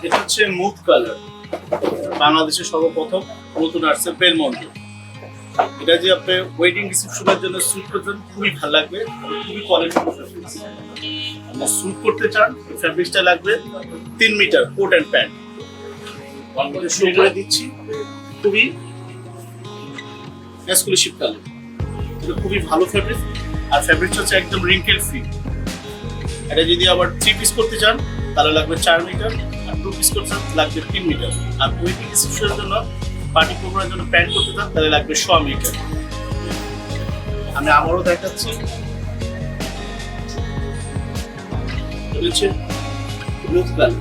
এটা হচ্ছে move colour, বাংলাদেশে সর্বপ্রথম নতুন আসছে বেলমন্টে। এটা যে আপনি ওয়েডিং রিসেপশনের জন্য স্যুট করতে খুবই ভালো লাগবে, খুবই কোয়ালিটি আপনি স্যুট করতে চান, ফ্যাব্রিকটা লাগবে 3 মিটার কোট অ্যান্ড প্যান্ট। শুরু করে দিচ্ছি, খুবই এক্সক্লুসিভ কালার, এটা খুবই ভালো ফ্যাব্রিক, আর ফ্যাব্রিকটা হচ্ছে একদম রিঙ্কেল ফ্রি। এটা যদি আবার 3 পিস করতে চান তাহলে লাগবে 4 মিটার, আর 2 পিস করতে চান লাগবে 3 মিটার, আর ওয়েডিং রিসেপশনের জন্য পার্টি প্রোগ্রামের জন্য প্যান্ট করতে চান তাহলে লাগবে 100 মিটার। আমি আবারও দেখাচ্ছি, এটা হচ্ছে ব্লু কালার,